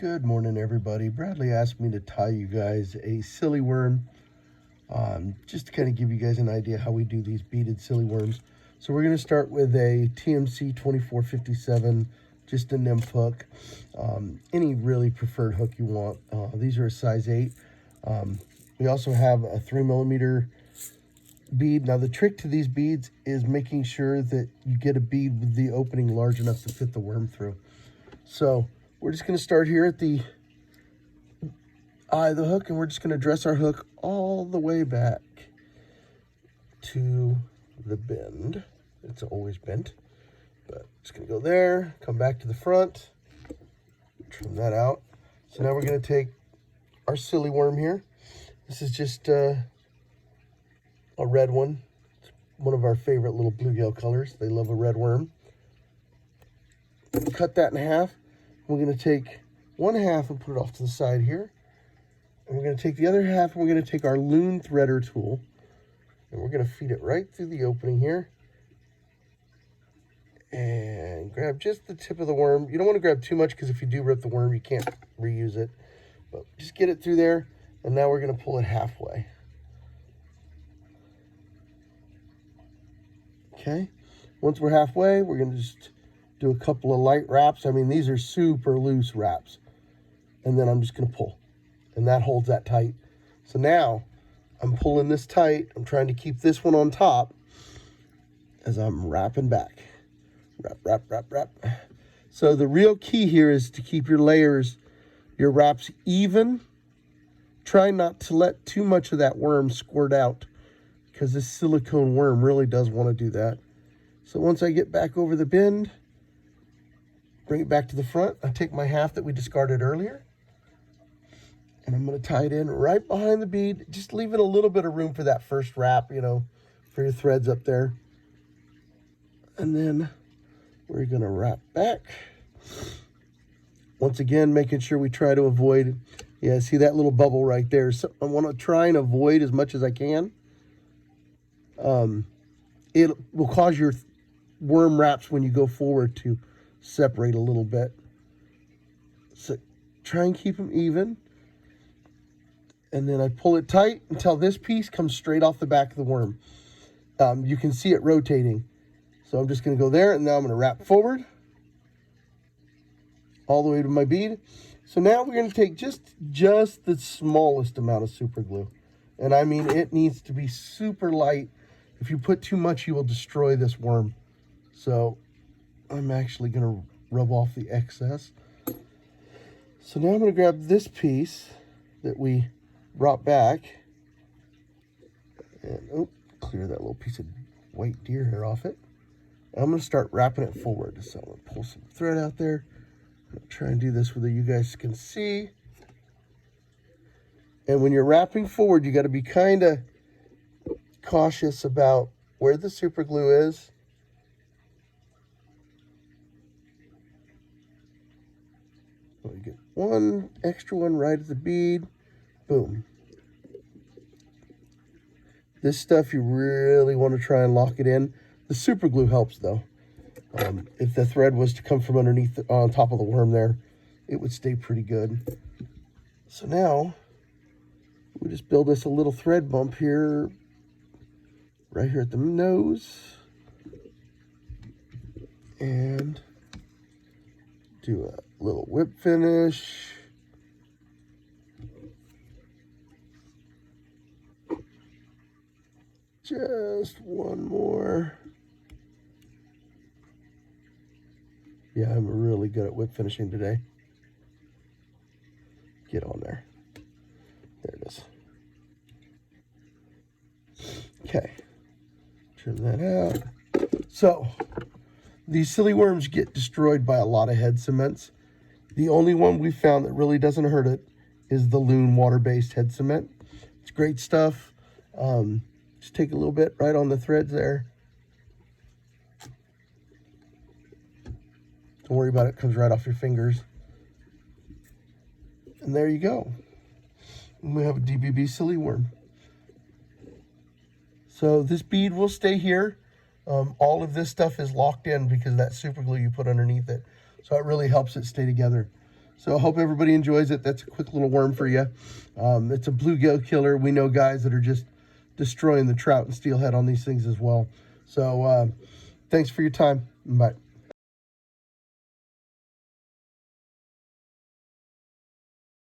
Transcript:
Good morning, everybody. Bradley asked me to tie you guys a silly worm, just to kind of give you guys an idea how we do these beaded silly worms. So we're going to start with a TMC 2457, just a nymph hook, any really preferred hook you want. These are a size 8. We also have a 3mm bead. Now the trick to these beads is making sure that you get a bead with the opening large enough to fit the worm through. So we're just going to start here at the eye of the hook, and we're just going to dress our hook all the way back to the bend. It's always bent, but it's going to go there, come back to the front, trim that out. So now we're going to take our silly worm here. This is just a red one. It's one of our favorite little bluegill colors. They love a red worm. Cut that in half. We're going to take one half and put it off to the side here. And we're going to take the other half and we're going to take our loon threader tool and we're going to feed it right through the opening here. And grab just the tip of the worm. You don't want to grab too much because if you do rip the worm, you can't reuse it. But just get it through there. And now we're going to pull it halfway. Okay. Once we're halfway, we're going to just do a couple of light wraps. I mean, these are super loose wraps. And then I'm just going to pull. And that holds that tight. So now I'm pulling this tight. I'm trying to keep this one on top as I'm wrapping back. Wrap, wrap, wrap, wrap. So the real key here is to keep your layers, your wraps even. Try not to let too much of that worm squirt out because this silicone worm really does want to do that. So once I get back over the bend, bring it back to the front. I take my half that we discarded earlier, and I'm going to tie it in right behind the bead, just leaving a little bit of room for that first wrap, you know, for your threads up there. And then we're going to wrap back. Once again, making sure we try to avoid, yeah, see that little bubble right there. So I want to try and avoid as much as I can. It will cause your worm wraps when you go forward to separate a little bit. So try and keep them even. And then I pull it tight until this piece comes straight off the back of the worm. You can see it rotating. So I'm just going to go there, and now I'm going to wrap forward all the way to my bead. So now we're going to take just the smallest amount of super glue. And I mean, it needs to be super light. If you put too much, you will destroy this worm. So I'm actually going to rub off the excess. So now I'm going to grab this piece that we brought back and clear that little piece of white deer hair off it. And I'm going to start wrapping it forward. So I'm going to pull some thread out there. I'm going to try and do this where you guys can see. And when you're wrapping forward, you got to be kind of cautious about where the super glue is. We get one extra one right at the bead. Boom. This stuff you really want to try and lock it in. The super glue helps though. If the thread was to come from underneath on top of the worm there, it would stay pretty good. So now we just build us a little thread bump here, right here at the nose, and do a little whip finish. Just one more. Yeah, I'm really good at whip finishing today. Get on there. There it is. Okay. Trim that out. So, these silly worms get destroyed by a lot of head cements. The only one we found that really doesn't hurt it is the Loon water-based head cement. It's great stuff. Just take a little bit right on the threads there. Don't worry about it, it comes right off your fingers. And there you go. And we have a DBB Sili Worm. So this bead will stay here. All of this stuff is locked in because of that super glue you put underneath it. So it really helps it stay together. So I hope everybody enjoys it. That's a quick little worm for you. It's a bluegill killer. We know guys that are just destroying the trout and steelhead on these things as well. So thanks for your time. Bye.